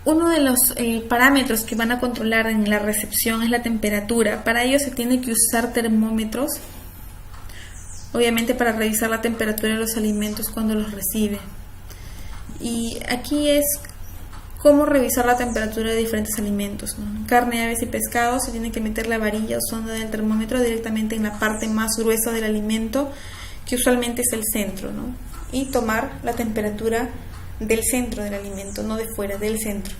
Uno de los parámetros que van a controlar en la recepción es la temperatura. Para ello se tiene que usar termómetros, obviamente para revisar la temperatura de los alimentos cuando los recibe. Y aquí es cómo revisar la temperatura de diferentes alimentos, ¿no? Carne, aves y pescado, se tiene que meter la varilla o sonda del termómetro directamente en la parte más gruesa del alimento, que usualmente es el centro, ¿no? Y tomar la temperatura del centro del alimento, no de fuera, del centro.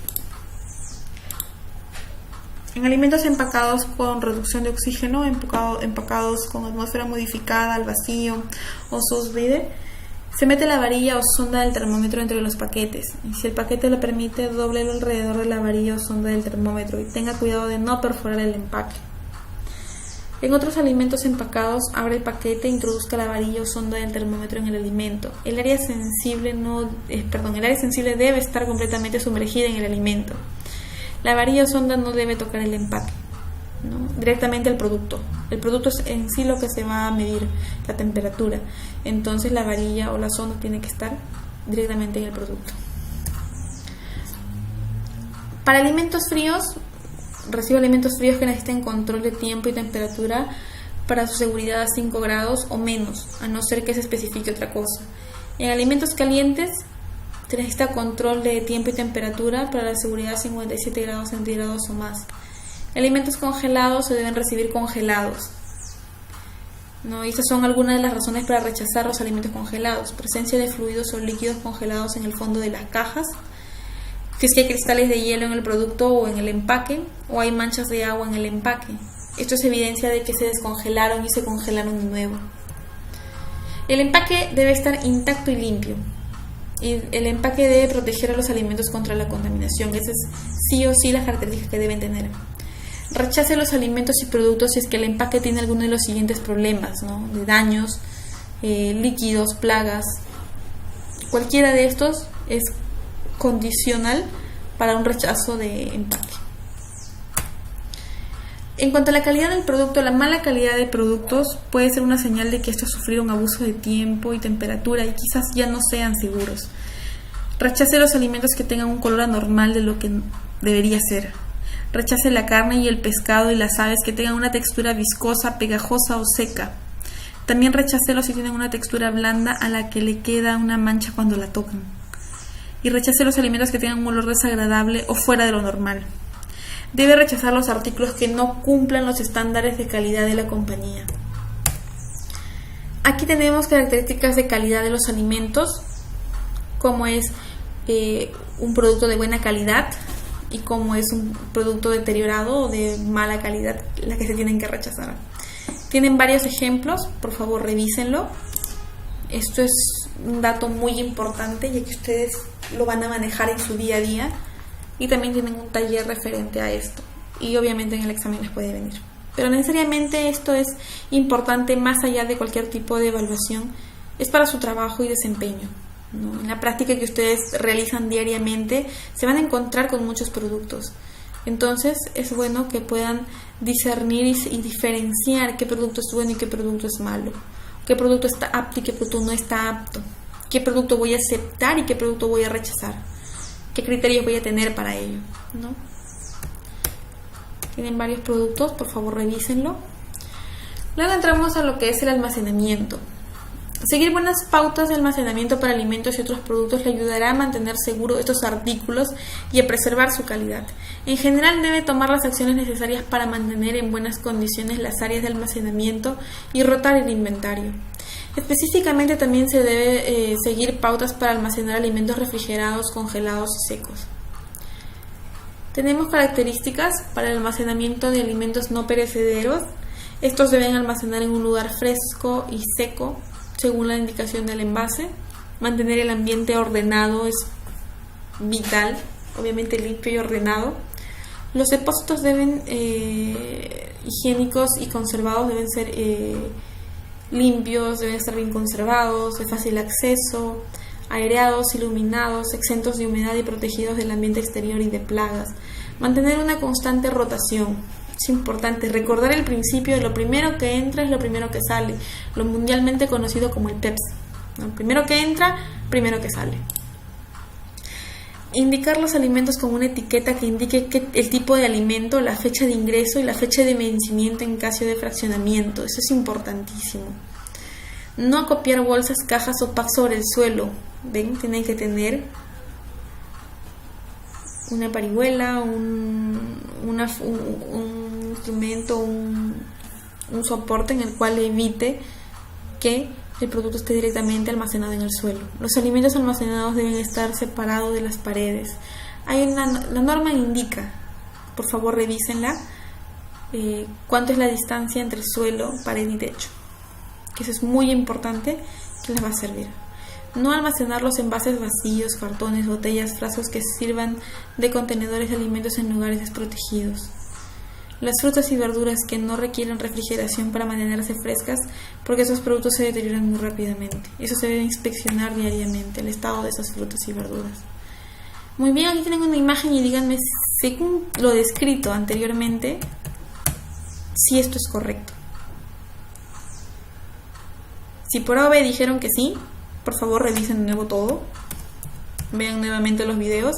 En alimentos empacados con reducción de oxígeno, empacados con atmósfera modificada, al vacío o sous vide, se mete la varilla o sonda del termómetro entre los paquetes. Y si el paquete lo permite, dóblelo alrededor de la varilla o sonda del termómetro y tenga cuidado de no perforar el empaque. En otros alimentos empacados, abre el paquete e introduzca la varilla o sonda del termómetro en el alimento. El área sensible debe estar completamente sumergida en el alimento. La varilla o sonda no debe tocar el empaque, ¿no? Directamente el producto. El producto es en sí lo que se va a medir, la temperatura. Entonces la varilla o la sonda tiene que estar directamente en el producto. Para alimentos fríos, recibe alimentos fríos que necesiten control de tiempo y temperatura para su seguridad a 5 grados o menos, a no ser que se especifique otra cosa. En alimentos calientes se necesita control de tiempo y temperatura para la seguridad a 57 grados centígrados o más. Alimentos congelados se deben recibir congelados, ¿no? Y estas son algunas de las razones para rechazar los alimentos congelados: presencia de fluidos o líquidos congelados en el fondo de las cajas, si es que hay cristales de hielo en el producto o en el empaque, o hay manchas de agua en el empaque. Esto es evidencia de que se descongelaron y se congelaron de nuevo. El empaque debe estar intacto y limpio. Y el empaque debe proteger a los alimentos contra la contaminación. Esa es sí o sí las características que deben tener. Rechace los alimentos y productos si es que el empaque tiene alguno de los siguientes problemas, ¿no? De daños, líquidos, plagas. Cualquiera de estos es condicional para un rechazo de empaque. En cuanto a la calidad del producto, la mala calidad de productos puede ser una señal de que estos sufrieron abuso de tiempo y temperatura y quizás ya no sean seguros. Rechace los alimentos que tengan un color anormal de lo que debería ser. Rechace la carne y el pescado y las aves que tengan una textura viscosa, pegajosa o seca. También rechácelos si tienen una textura blanda a la que le queda una mancha cuando la tocan. Y rechace los alimentos que tengan un olor desagradable o fuera de lo normal. Debe rechazar los artículos que no cumplan los estándares de calidad de la compañía. Aquí tenemos características de calidad de los alimentos, como es un producto de buena calidad y como es un producto deteriorado o de mala calidad, la que se tienen que rechazar. Tienen varios ejemplos, por favor revísenlo. Esto es un dato muy importante ya que ustedes lo van a manejar en su día a día. Y también tienen un taller referente a esto. Y obviamente en el examen les puede venir. Pero necesariamente esto es importante más allá de cualquier tipo de evaluación. Es para su trabajo y desempeño, ¿no? En la práctica que ustedes realizan diariamente se van a encontrar con muchos productos. Entonces es bueno que puedan discernir y diferenciar qué producto es bueno y qué producto es malo. Qué producto está apto y qué producto no está apto. Qué producto voy a aceptar y qué producto voy a rechazar. ¿Qué criterios voy a tener para ello, ¿no? Tienen varios productos, por favor revísenlo. Luego entramos a lo que es el almacenamiento. Seguir buenas pautas de almacenamiento para alimentos y otros productos le ayudará a mantener seguros estos artículos y a preservar su calidad. En general debe tomar las acciones necesarias para mantener en buenas condiciones las áreas de almacenamiento y rotar el inventario. Específicamente también se debe seguir pautas para almacenar alimentos refrigerados, congelados y secos. Tenemos características para el almacenamiento de alimentos no perecederos. Estos deben almacenar en un lugar fresco y seco, según la indicación del envase. Mantener el ambiente ordenado es vital, obviamente limpio y ordenado. Los depósitos deben higiénicos y conservados deben ser limpios, deben estar bien conservados, de fácil acceso, aireados, iluminados, exentos de humedad y protegidos del ambiente exterior y de plagas. Mantener una constante rotación. Es importante recordar el principio de lo primero que entra es lo primero que sale, lo mundialmente conocido como el PEPS. Lo primero que entra, primero que sale. Indicar los alimentos con una etiqueta que indique el tipo de alimento, la fecha de ingreso y la fecha de vencimiento en caso de fraccionamiento. Eso es importantísimo. No acopiar bolsas, cajas o packs sobre el suelo. ¿Ven? Tienen que tener una parihuela, un instrumento, un soporte en el cual evite que el producto esté directamente almacenado en el suelo. Los alimentos almacenados deben estar separados de las paredes. La norma indica, por favor revísenla, cuánto es la distancia entre suelo, pared y techo. Que eso es muy importante, que les va a servir. No almacenar los envases vacíos, cartones, botellas, frascos que sirvan de contenedores de alimentos en lugares desprotegidos. Las frutas y verduras que no requieren refrigeración para mantenerse frescas, porque esos productos se deterioran muy rápidamente. Eso se debe inspeccionar diariamente, el estado de esas frutas y verduras. Muy bien, aquí tienen una imagen y díganme, según lo descrito anteriormente, si esto es correcto. Si por A o B dijeron que sí, por favor revisen de nuevo todo, vean nuevamente los videos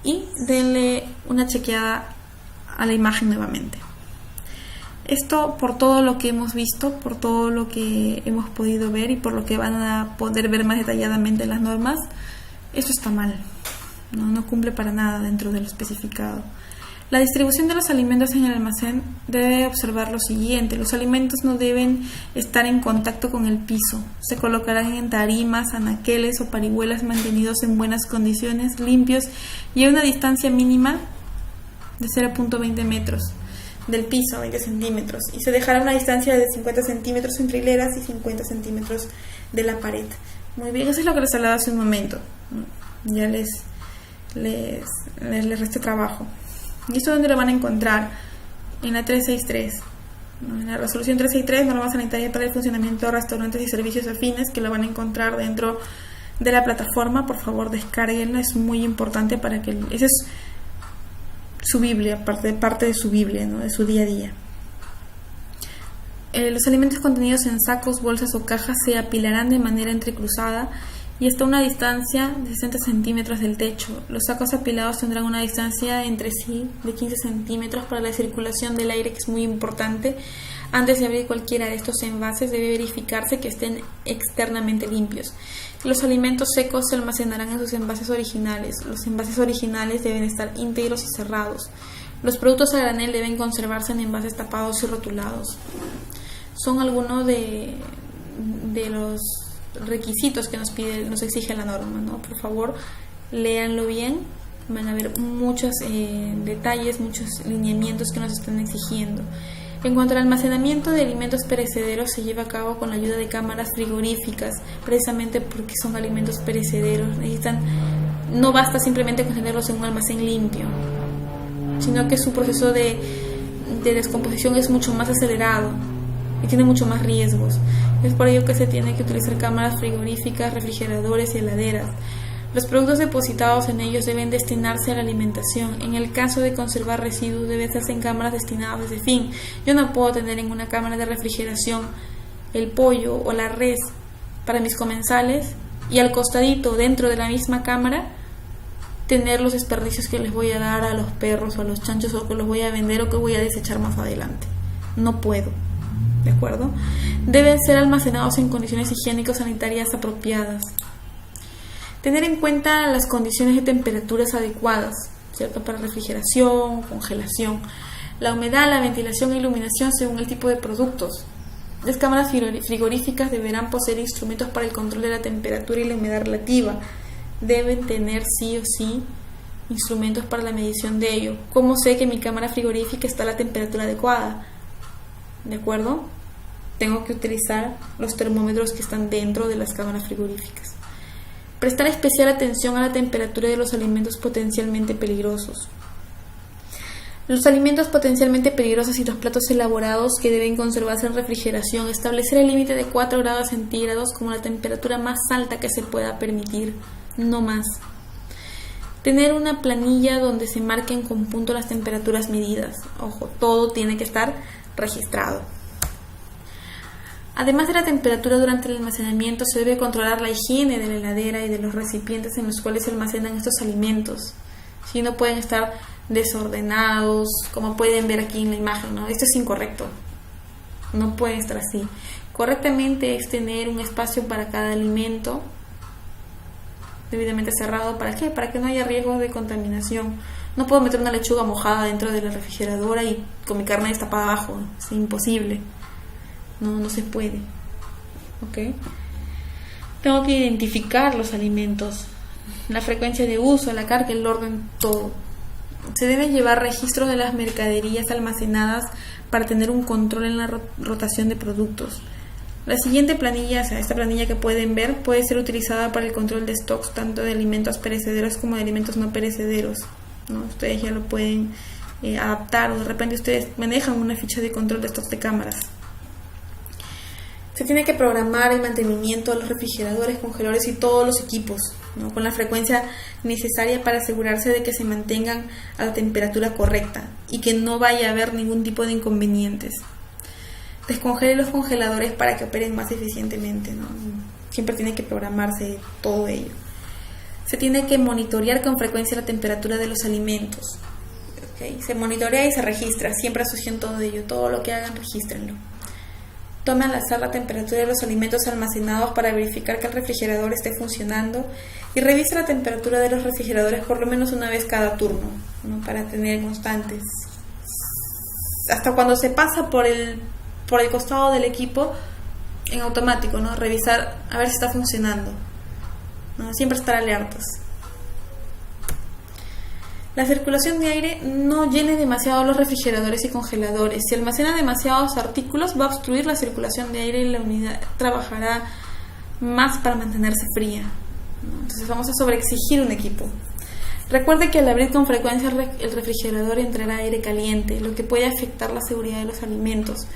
y denle una chequeada a la imagen nuevamente. Esto por todo lo que hemos visto, por todo lo que hemos podido ver y por lo que van a poder ver más detalladamente en las normas, esto está mal, no cumple para nada dentro de lo especificado. La distribución de los alimentos en el almacén debe observar lo siguiente: los alimentos no deben estar en contacto con el piso, se colocarán en tarimas, anaqueles o parihuelas mantenidos en buenas condiciones, limpios y a una distancia mínima de 0.20 metros del piso, 20 centímetros, y se dejará una distancia de 50 centímetros entre hileras y 50 centímetros de la pared. Muy bien, eso es lo que les hablaba hace un momento. Ya les resté trabajo. ¿Y esto dónde lo van a encontrar? En la 363, en la resolución 363, norma sanitaria para el funcionamiento de restaurantes y servicios afines, que lo van a encontrar dentro de la plataforma. Por favor, descárguenla, es muy importante para que... Esa es su Biblia, parte de su Biblia, ¿no? De su día a día. Los alimentos contenidos en sacos, bolsas o cajas se apilarán de manera entrecruzada y hasta una distancia de 60 centímetros del techo. Los sacos apilados tendrán una distancia entre sí de 15 centímetros para la circulación del aire, que es muy importante. Antes de abrir cualquiera de estos envases debe verificarse que estén externamente limpios. Los alimentos secos se almacenarán en sus envases originales. Los envases originales deben estar íntegros y cerrados. Los productos a granel deben conservarse en envases tapados y rotulados. Son algunos de los requisitos que nos exige la norma, ¿no? Por favor, léanlo bien. Van a ver muchos detalles, muchos lineamientos que nos están exigiendo. En cuanto al almacenamiento de alimentos perecederos, se lleva a cabo con la ayuda de cámaras frigoríficas, precisamente porque son alimentos perecederos. No basta simplemente con tenerlos en un almacén limpio, sino que su proceso de descomposición es mucho más acelerado y tiene mucho más riesgos. Es por ello que se tiene que utilizar cámaras frigoríficas, refrigeradores y heladeras. Los productos depositados en ellos deben destinarse a la alimentación. En el caso de conservar residuos, debe hacerse en cámaras destinadas a ese fin. Yo no puedo tener en una cámara de refrigeración el pollo o la res para mis comensales y al costadito, dentro de la misma cámara, tener los desperdicios que les voy a dar a los perros o a los chanchos, o que los voy a vender o que voy a desechar más adelante. No puedo, ¿de acuerdo? Deben ser almacenados en condiciones higiénico-sanitarias apropiadas. Tener en cuenta las condiciones de temperaturas adecuadas, ¿cierto? Para refrigeración, congelación, la humedad, la ventilación e iluminación según el tipo de productos. Las cámaras frigoríficas deberán poseer instrumentos para el control de la temperatura y la humedad relativa. Deben tener sí o sí instrumentos para la medición de ello. ¿Cómo sé que mi cámara frigorífica está a la temperatura adecuada? ¿De acuerdo? Tengo que utilizar los termómetros que están dentro de las cámaras frigoríficas. Prestar especial atención a la temperatura de los alimentos potencialmente peligrosos. Los alimentos potencialmente peligrosos y los platos elaborados que deben conservarse en refrigeración. Establecer el límite de 4 grados centígrados como la temperatura más alta que se pueda permitir, no más. Tener una planilla donde se marquen con punto las temperaturas medidas. Ojo, todo tiene que estar registrado. Además de la temperatura durante el almacenamiento, se debe controlar la higiene de la heladera y de los recipientes en los cuales se almacenan estos alimentos. Si no pueden estar desordenados, como pueden ver aquí en la imagen, ¿no? Esto es incorrecto. No pueden estar así. Correctamente es tener un espacio para cada alimento debidamente cerrado. ¿Para qué? Para que no haya riesgo de contaminación. No puedo meter una lechuga mojada dentro de la refrigeradora y con mi carne destapada abajo. Es imposible. No se puede. ¿Ok? Tengo que identificar los alimentos, la frecuencia de uso, la carga, el orden, todo. Se deben llevar registros de las mercaderías almacenadas para tener un control en la rotación de productos. La siguiente planilla, o sea, esta planilla que pueden ver, puede ser utilizada para el control de stocks tanto de alimentos perecederos como de alimentos no perecederos, ¿no? Ustedes ya lo pueden adaptar, o de repente ustedes manejan una ficha de control de stocks de cámaras. Se tiene que programar el mantenimiento de los refrigeradores, congeladores y todos los equipos, ¿no? Con la frecuencia necesaria para asegurarse de que se mantengan a la temperatura correcta y que no vaya a haber ningún tipo de inconvenientes. Descongele los congeladores para que operen más eficientemente, ¿no? Siempre tiene que programarse todo ello. Se tiene que monitorear con frecuencia la temperatura de los alimentos. ¿Okay? Se monitorea y se registra, siempre asocian todo ello, todo lo que hagan, regístrenlo. Tome al azar la temperatura de los alimentos almacenados para verificar que el refrigerador esté funcionando y revise la temperatura de los refrigeradores por lo menos una vez cada turno, ¿no? Para tener constantes. Hasta cuando se pasa por el costado del equipo en automático, ¿no? Revisar a ver si está funcionando, ¿no? Siempre estar alertas. La circulación de aire no llene demasiado los refrigeradores y congeladores. Si almacena demasiados artículos, va a obstruir la circulación de aire y la unidad trabajará más para mantenerse fría, ¿no? Entonces vamos a sobreexigir un equipo. Recuerde que al abrir con frecuencia el refrigerador entrará aire caliente, lo que puede afectar la seguridad de los alimentos.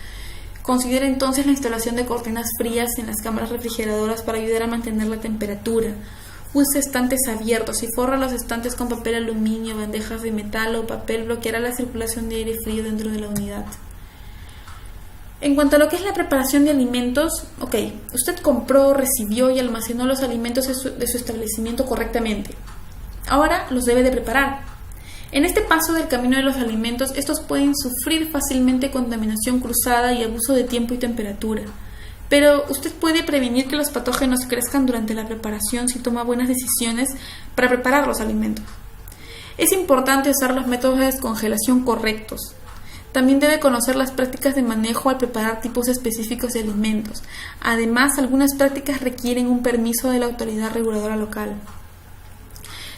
Considere entonces la instalación de cortinas frías en las cámaras refrigeradoras para ayudar a mantener la temperatura. Use estantes abiertos y forra los estantes con papel aluminio, bandejas de metal o papel bloqueará la circulación de aire frío dentro de la unidad. En cuanto a lo que es la preparación de alimentos, usted compró, recibió y almacenó los alimentos de su establecimiento correctamente. Ahora los debe de preparar. En este paso del camino de los alimentos, estos pueden sufrir fácilmente contaminación cruzada y abuso de tiempo y temperatura. Pero usted puede prevenir que los patógenos crezcan durante la preparación si toma buenas decisiones para preparar los alimentos. Es importante usar los métodos de descongelación correctos. También debe conocer las prácticas de manejo al preparar tipos específicos de alimentos. Además, algunas prácticas requieren un permiso de la autoridad reguladora local.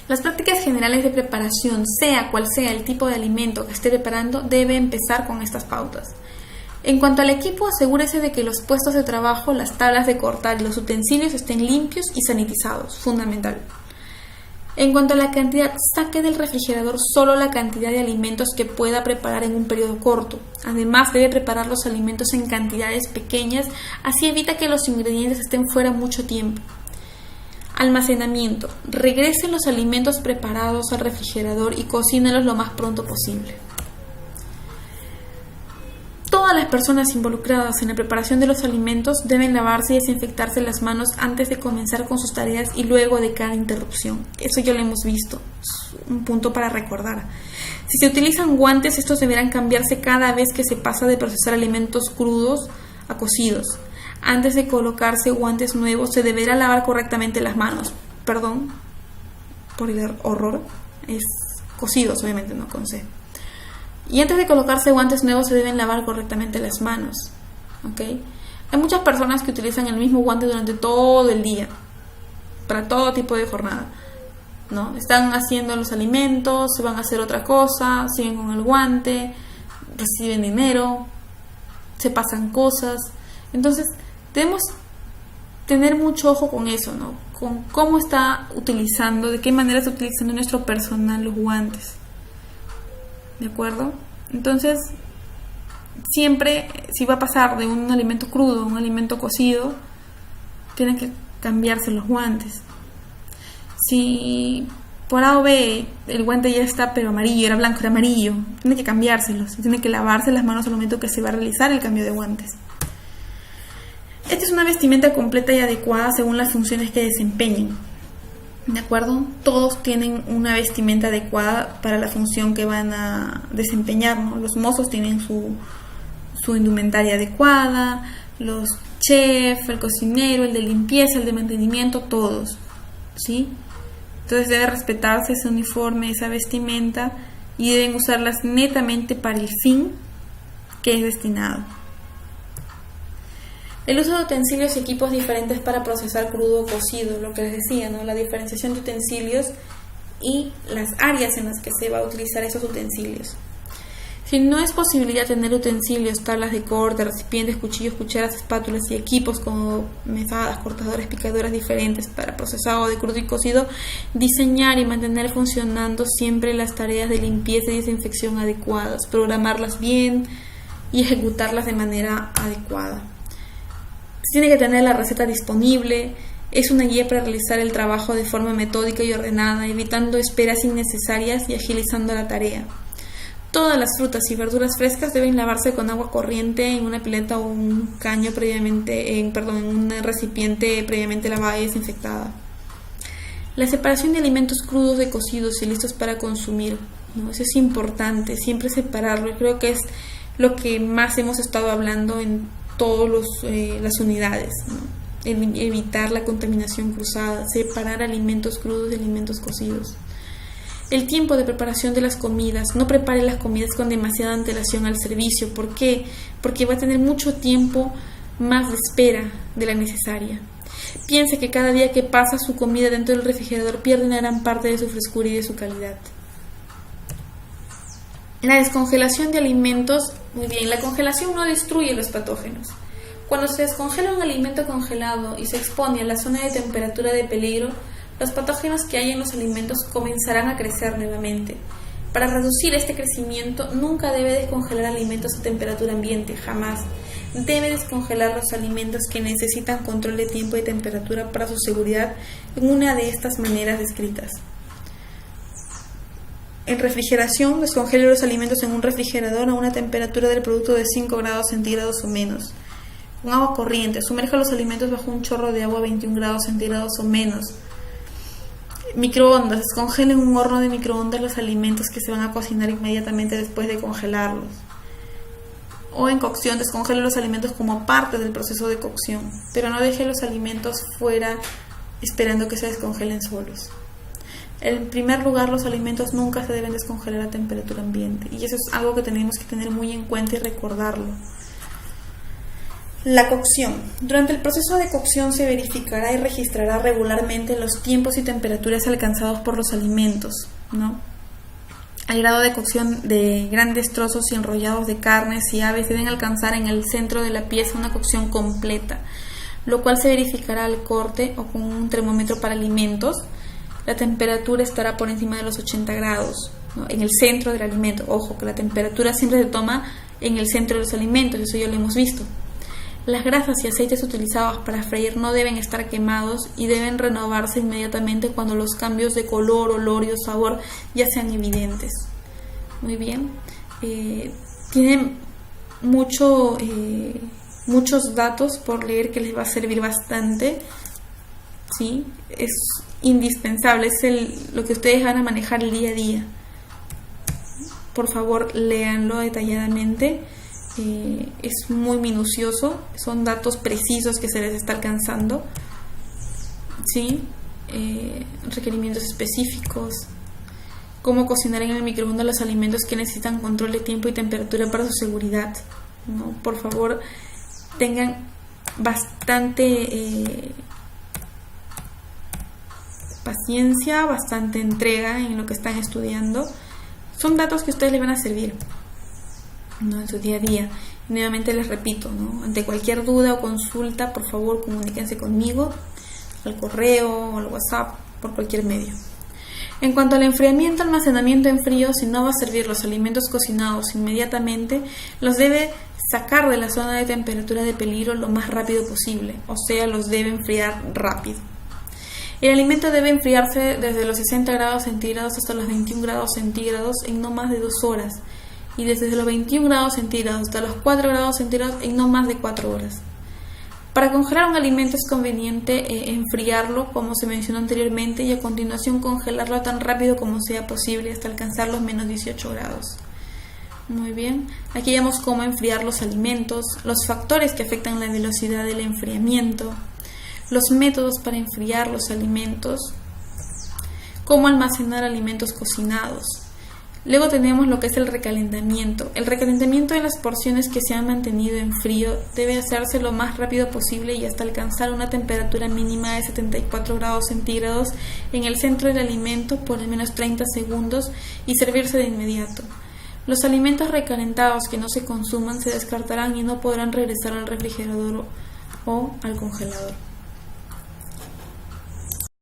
Las prácticas generales de preparación, sea cual sea el tipo de alimento que esté preparando, debe empezar con estas pautas. En cuanto al equipo, asegúrese de que los puestos de trabajo, las tablas de cortar y los utensilios estén limpios y sanitizados, fundamental. En cuanto a la cantidad, saque del refrigerador solo la cantidad de alimentos que pueda preparar en un periodo corto. Además, debe preparar los alimentos en cantidades pequeñas, así evita que los ingredientes estén fuera mucho tiempo. Almacenamiento. Regrese los alimentos preparados al refrigerador y cocínelos lo más pronto posible. Todas las personas involucradas en la preparación de los alimentos deben lavarse y desinfectarse las manos antes de comenzar con sus tareas y luego de cada interrupción. Eso ya lo hemos visto, es un punto para recordar. Si se utilizan guantes, estos deberán cambiarse cada vez que se pasa de procesar alimentos crudos a cocidos. Antes de colocarse guantes nuevos, se deberá lavar correctamente las manos. Perdón por el horror, es cocidos, obviamente, no con C. Y antes de colocarse guantes nuevos se deben lavar correctamente las manos, ¿ok? Hay muchas personas que utilizan el mismo guante durante todo el día, para todo tipo de jornada, ¿no? Están haciendo los alimentos, se van a hacer otra cosa, siguen con el guante, reciben dinero, se pasan cosas. Entonces, debemos tener mucho ojo con eso, ¿no? Con cómo está utilizando, de qué manera está utilizando nuestro personal los guantes. ¿De acuerdo? Entonces, siempre, si va a pasar de un alimento crudo a un alimento cocido, tienen que cambiarse los guantes. Si por A o B el guante ya está pero amarillo, era blanco, era amarillo, tiene que cambiárselos. Tiene que lavarse las manos al momento que se va a realizar el cambio de guantes. Esta es una vestimenta completa y adecuada según las funciones que desempeñen. ¿De acuerdo? Todos tienen una vestimenta adecuada para la función que van a desempeñar, ¿no? Los mozos tienen su indumentaria adecuada, los chefs, el cocinero, el de limpieza, el de mantenimiento, todos, ¿sí? Entonces debe respetarse ese uniforme, esa vestimenta, y deben usarlas netamente para el fin que es destinado. El uso de utensilios y equipos diferentes para procesar crudo o cocido, lo que les decía, ¿no? La diferenciación de utensilios y las áreas en las que se va a utilizar esos utensilios. Si no es posible tener utensilios, tablas de corte, recipientes, cuchillos, cucharas, espátulas y equipos como mesadas, cortadoras, picadoras diferentes para procesado de crudo y cocido, diseñar y mantener funcionando siempre las tareas de limpieza y desinfección adecuadas, programarlas bien y ejecutarlas de manera adecuada. Tiene que tener la receta disponible, es una guía para realizar el trabajo de forma metódica y ordenada, evitando esperas innecesarias y agilizando la tarea. Todas las frutas y verduras frescas deben lavarse con agua corriente en una pileta o un caño en un recipiente previamente lavada y desinfectada. La separación de alimentos crudos de cocidos y listos para consumir, ¿no? Eso es importante, siempre separarlo. Creo que es lo que más hemos estado hablando en todas las unidades, ¿no? Evitar la contaminación cruzada, separar alimentos crudos de alimentos cocidos. El tiempo de preparación de las comidas. No prepare las comidas con demasiada antelación al servicio. ¿Por qué? Porque va a tener mucho tiempo más de espera de la necesaria. Piense que cada día que pasa su comida dentro del refrigerador pierde una gran parte de su frescura y de su calidad. La descongelación de alimentos. Muy bien, la congelación no destruye los patógenos. Cuando se descongela un alimento congelado y se expone a la zona de temperatura de peligro, los patógenos que hay en los alimentos comenzarán a crecer nuevamente. Para reducir este crecimiento, nunca debe descongelar alimentos a temperatura ambiente, jamás. Debe descongelar los alimentos que necesitan control de tiempo y temperatura para su seguridad en una de estas maneras descritas. En refrigeración, descongele los alimentos en un refrigerador a una temperatura del producto de 5 grados centígrados o menos. Con agua corriente, sumerja los alimentos bajo un chorro de agua a 21 grados centígrados o menos. Microondas, descongele en un horno de microondas los alimentos que se van a cocinar inmediatamente después de congelarlos. O en cocción, descongele los alimentos como parte del proceso de cocción, pero no deje los alimentos fuera esperando que se descongelen solos. En primer lugar, los alimentos nunca se deben descongelar a temperatura ambiente, y eso es algo que tenemos que tener muy en cuenta y recordarlo. La cocción. Durante el proceso de cocción se verificará y registrará regularmente los tiempos y temperaturas alcanzados por los alimentos, ¿no? El grado de cocción de grandes trozos y enrollados de carnes y aves deben alcanzar en el centro de la pieza una cocción completa, lo cual se verificará al corte o con un termómetro para alimentos. La temperatura estará por encima de los 80 grados, ¿no? En el centro del alimento. Ojo, que la temperatura siempre se toma en el centro de los alimentos, eso ya lo hemos visto. Las grasas y aceites utilizados para freír no deben estar quemados y deben renovarse inmediatamente cuando los cambios de color, olor y sabor ya sean evidentes. Muy bien. Tienen muchos datos por leer que les va a servir bastante. ¿Sí? Es indispensable, es lo que ustedes van a manejar el día a día. Por favor, léanlo detalladamente. Es muy minucioso, son datos precisos que se les está alcanzando, ¿sí? Requerimientos específicos, cómo cocinar en el microondas los alimentos que necesitan control de tiempo y temperatura para su seguridad, ¿no? Por favor, tengan bastante paciencia, bastante entrega en lo que están estudiando. Son datos que a ustedes les van a servir, ¿no? En su día a día. Y nuevamente les repito, ¿no? Ante cualquier duda o consulta, por favor comuníquense conmigo al correo o al WhatsApp, por cualquier medio. En cuanto al enfriamiento, almacenamiento en frío, si no va a servir los alimentos cocinados inmediatamente, los debe sacar de la zona de temperatura de peligro lo más rápido posible, o sea, los debe enfriar rápido. El alimento debe enfriarse desde los 60 grados centígrados hasta los 21 grados centígrados en no más de 2 horas. Y desde los 21 grados centígrados hasta los 4 grados centígrados en no más de 4 horas. Para congelar un alimento es conveniente enfriarlo, como se mencionó anteriormente, y a continuación congelarlo tan rápido como sea posible hasta alcanzar los menos 18 grados. Muy bien, aquí vemos cómo enfriar los alimentos, los factores que afectan la velocidad del enfriamiento, los métodos para enfriar los alimentos, cómo almacenar alimentos cocinados. Luego tenemos lo que es el recalentamiento. El recalentamiento de las porciones que se han mantenido en frío debe hacerse lo más rápido posible y hasta alcanzar una temperatura mínima de 74 grados centígrados en el centro del alimento por al menos 30 segundos y servirse de inmediato. Los alimentos recalentados que no se consuman se descartarán y no podrán regresar al refrigerador o al congelador.